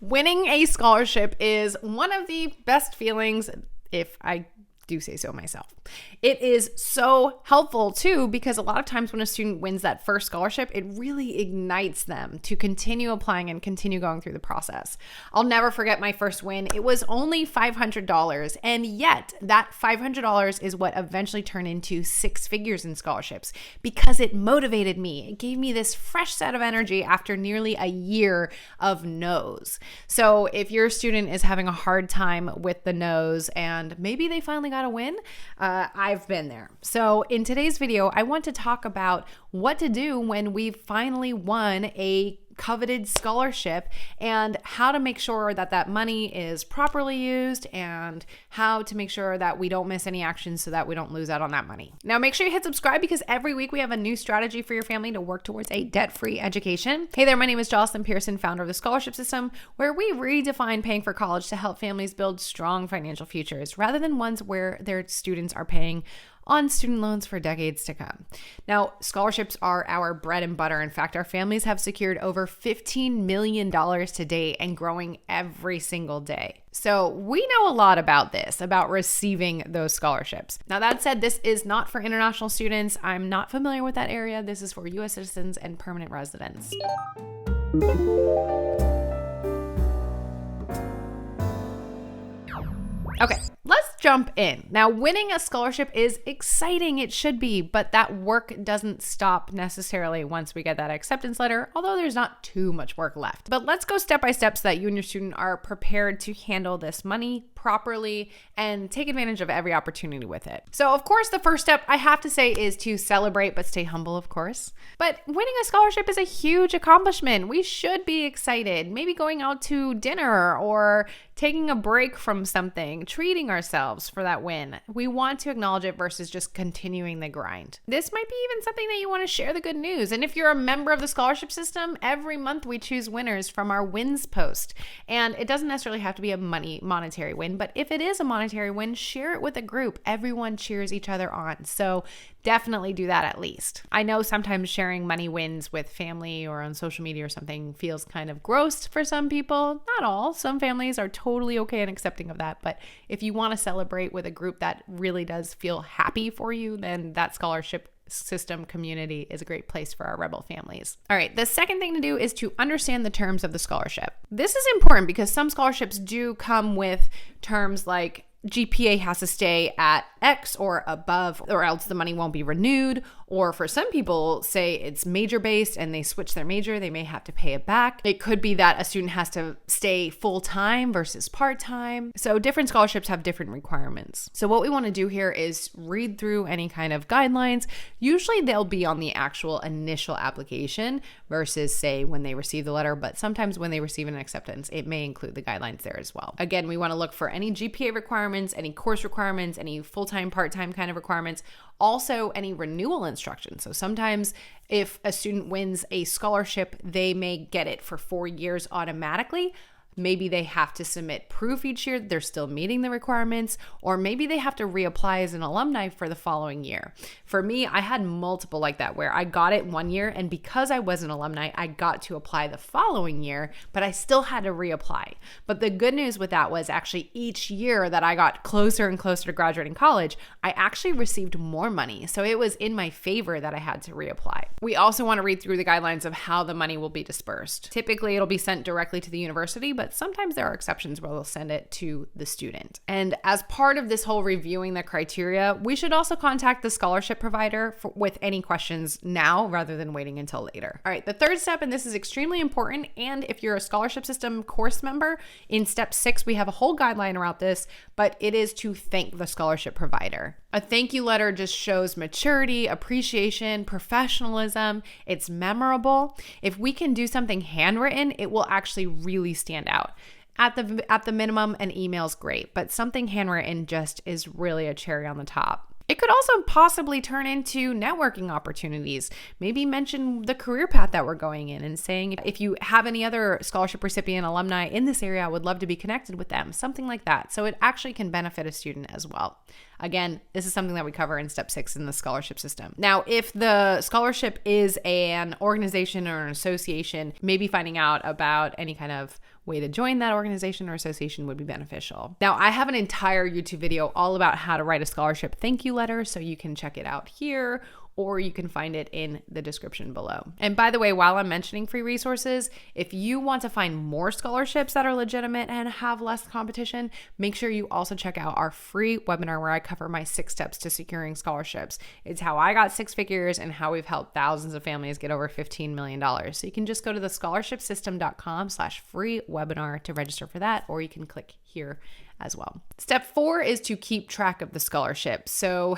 Winning a scholarship is one of the best feelings, if I do say so myself. It is so helpful too, because a lot of times when a student wins that first scholarship, it really ignites them to continue applying and continue going through the process. I'll never forget my first win. It was only $500, and yet that $500 is what eventually turned into 6 figures in scholarships because it motivated me. It gave me this fresh set of energy after nearly a year of no's. So if your student is having a hard time with the no's and maybe they finally got a win, I've been there. So in today's video, I want to talk about what to do when we finally won a coveted scholarship and how to make sure that that money is properly used and how to make sure that we don't miss any actions so that we don't lose out on that money. Now, make sure you hit subscribe because every week we have a new strategy for your family to work towards a debt-free education. Hey there, my name is Jocelyn Pearson, founder of the Scholarship System, where we redefine paying for college to help families build strong financial futures rather than ones where their students are paying on student loans for decades to come. Now, scholarships are our bread and butter. In fact, our families have secured over $15 million to date and growing every single day. So we know a lot about this, about receiving those scholarships. Now, that said, this is not for international students. I'm not familiar with that area. This is for U.S. citizens and permanent residents. Okay, let's jump in. Now, winning a scholarship is exciting. It should be, but that work doesn't stop necessarily once we get that acceptance letter, although there's not too much work left. But let's go step by step so that you and your student are prepared to handle this money properly and take advantage of every opportunity with it. So, of course, the first step I have to say is to celebrate, but stay humble, of course. But winning a scholarship is a huge accomplishment. We should be excited. Maybe going out to dinner or taking a break from something, treating ourselves for that win. We want to acknowledge it versus just continuing the grind. This might be even something that you want to share the good news. And if you're a member of the scholarship system, every month we choose winners from our wins post. And it doesn't necessarily have to be a monetary win, but if it is a monetary win, share it with a group. Everyone cheers each other on. So definitely do that at least. I know sometimes sharing money wins with family or on social media or something feels kind of gross for some people. Not all. Some families are totally okay and accepting of that. But if you want to celebrate with a group that really does feel happy for you, then that scholarship system community is a great place for our rebel families. All right, the second thing to do is to understand the terms of the scholarship. This is important because some scholarships do come with terms like GPA has to stay at X or above, or else the money won't be renewed. Or for some people, say it's major based and they switch their major, they may have to pay it back. It could be that a student has to stay full-time versus part-time. So different scholarships have different requirements. So what we want to do here is read through any kind of guidelines. Usually they'll be on the actual initial application versus say when they receive the letter, but sometimes when they receive an acceptance, it may include the guidelines there as well. Again, we want to look for any GPA requirements, any course requirements, any full-time, part-time kind of requirements. Also, any renewal instructions. So sometimes if a student wins a scholarship, they may get it for 4 years automatically. Maybe they have to submit proof each year that they're still meeting the requirements, or maybe they have to reapply as an alumni for the following year. For me, I had multiple like that where I got it one year, and because I was an alumni, I got to apply the following year, but I still had to reapply. But the good news with that was actually each year that I got closer and closer to graduating college, I actually received more money. So it was in my favor that I had to reapply. We also want to read through the guidelines of how the money will be dispersed. Typically, it'll be sent directly to the university, but sometimes there are exceptions where they'll send it to the student. And as part of this whole reviewing the criteria, we should also contact the scholarship provider with any questions now rather than waiting until later. All right, the third step, and this is extremely important, and if you're a scholarship system course member, in step 6, we have a whole guideline around this, but it is to thank the scholarship provider. A thank you letter just shows maturity, appreciation, professionalism. It's memorable. If we can do something handwritten, it will actually really stand out. At the minimum, an email's great, but something handwritten just is really a cherry on the top. It could also possibly turn into networking opportunities. Maybe mention the career path that we're going in and saying, if you have any other scholarship recipient alumni in this area, I would love to be connected with them, something like that. So it actually can benefit a student as well. Again, this is something that we cover in step 6 in the scholarship system. Now, if the scholarship is an organization or an association, maybe finding out about any kind of way to join that organization or association would be beneficial. Now, I have an entire YouTube video all about how to write a scholarship thank you letter, so you can check it out here, or you can find it in the description below. And by the way, while I'm mentioning free resources, if you want to find more scholarships that are legitimate and have less competition, make sure you also check out our free webinar where I cover my 6 steps to securing scholarships. It's how I got 6 figures and how we've helped thousands of families get over $15 million. So you can just go to thescholarshipsystem.com/free webinar to register for that, or you can click here as well. Step 4 is to keep track of the scholarship. So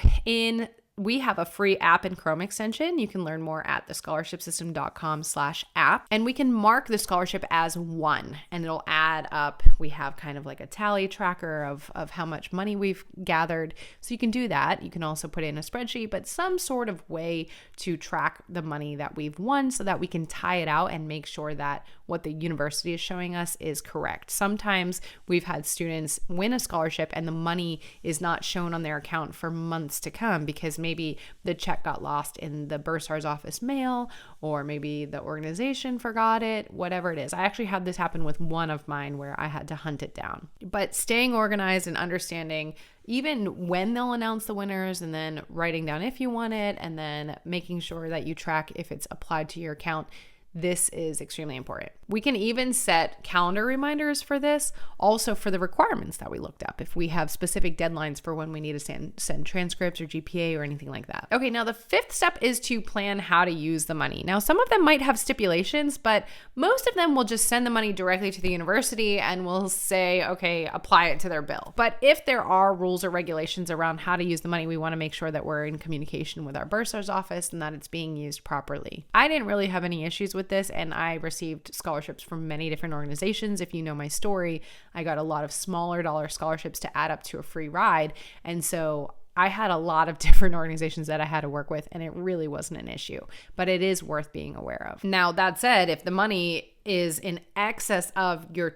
we have a free app and Chrome extension. You can learn more at thescholarshipsystem.com/app. And we can mark the scholarship as 1 and it'll add up. We have kind of like a tally tracker of how much money we've gathered. So you can do that. You can also put in a spreadsheet, but some sort of way to track the money that we've won so that we can tie it out and make sure that what the university is showing us is correct. Sometimes we've had students win a scholarship and the money is not shown on their account for months to come because maybe the check got lost in the bursar's office mail, or maybe the organization forgot it, whatever it is. I actually had this happen with one of mine where I had to hunt it down. But staying organized and understanding even when they'll announce the winners, and then writing down if you won it, and then making sure that you track if it's applied to your account. This is extremely important. We can even set calendar reminders for this, also for the requirements that we looked up, if we have specific deadlines for when we need to send transcripts or GPA or anything like that. Okay, now the 5th step is to plan how to use the money. Now, some of them might have stipulations, but most of them will just send the money directly to the university and will say, okay, apply it to their bill. But if there are rules or regulations around how to use the money, we want to make sure that we're in communication with our bursar's office and that it's being used properly. I didn't really have any issues with this, and I received scholarships from many different organizations. If you know my story, I got a lot of smaller dollar scholarships to add up to a free ride, and so I had a lot of different organizations that I had to work with, and it really wasn't an issue, but it is worth being aware of. Now, that said, if the money is in excess of your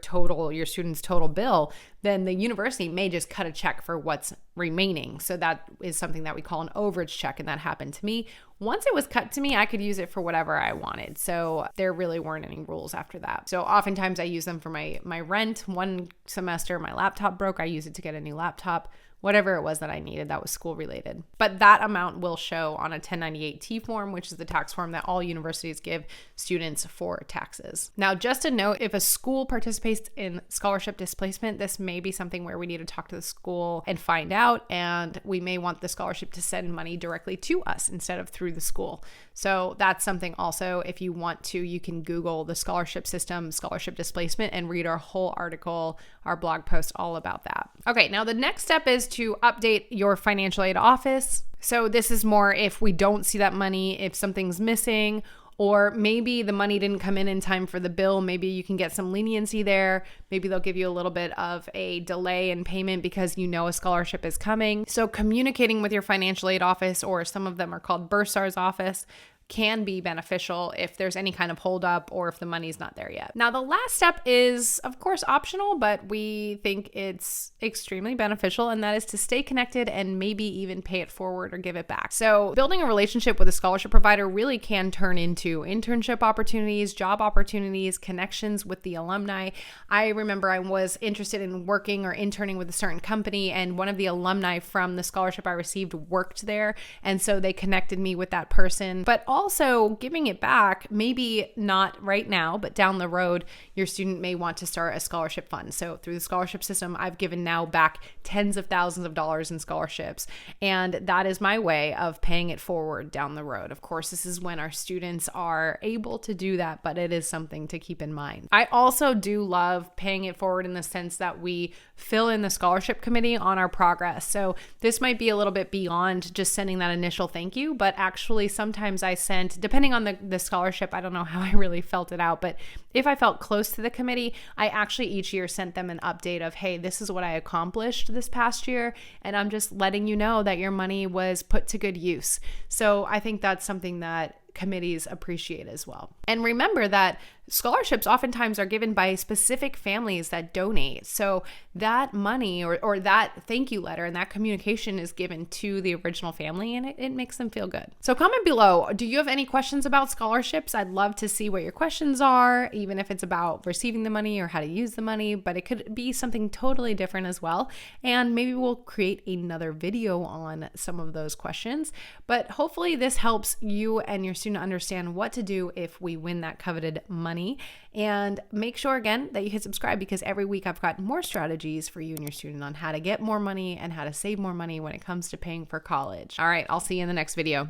student's total bill, then the university may just cut a check for what's remaining. So that is something that we call an overage check, and that happened to me. Once it was cut to me, I could use it for whatever I wanted. So there really weren't any rules after that. So oftentimes I use them for my rent. One semester, my laptop broke. I used it to get a new laptop. Whatever it was that I needed that was school related. But that amount will show on a 1098-T form, which is the tax form that all universities give students for taxes. Now, just a note, if a school participates in scholarship displacement, this may be something where we need to talk to the school and find out, and we may want the scholarship to send money directly to us instead of through the school. So that's something also, if you want to, you can Google the scholarship system, scholarship displacement, and read our whole article, our blog post all about that. Okay, now the next step is to update your financial aid office. So this is more if we don't see that money, if something's missing, or maybe the money didn't come in time for the bill. Maybe you can get some leniency there. Maybe they'll give you a little bit of a delay in payment because you know a scholarship is coming. So communicating with your financial aid office, or some of them are called bursar's office, can be beneficial if there's any kind of holdup or if the money's not there yet. Now, the last step is, of course, optional, but we think it's extremely beneficial, and that is to stay connected and maybe even pay it forward or give it back. So building a relationship with a scholarship provider really can turn into internship opportunities, job opportunities, connections with the alumni. I remember I was interested in working or interning with a certain company, and one of the alumni from the scholarship I received worked there, and so they connected me with that person. But also giving it back, maybe not right now, but down the road, your student may want to start a scholarship fund. So through the scholarship system, I've given now back tens of thousands of dollars in scholarships, and that is my way of paying it forward down the road. Of course, this is when our students are able to do that, but it is something to keep in mind. I also do love paying it forward in the sense that we fill in the scholarship committee on our progress. So this might be a little bit beyond just sending that initial thank you, but actually sometimes I sent, depending on the scholarship, I don't know how I really felt it out, but if I felt close to the committee, I actually each year sent them an update of, hey, this is what I accomplished this past year, and I'm just letting you know that your money was put to good use. So I think that's something that committees appreciate as well. And remember that Scholarships oftentimes are given by specific families that donate. So that money or that thank you letter and that communication is given to the original family, and it makes them feel good. So comment below, do you have any questions about scholarships? I'd love to see what your questions are, even if it's about receiving the money or how to use the money, but it could be something totally different as well. And maybe we'll create another video on some of those questions. But hopefully this helps you and your student understand what to do if we win that coveted money. And make sure again that you hit subscribe, because every week I've got more strategies for you and your student on how to get more money and how to save more money when it comes to paying for college. All right, I'll see you in the next video.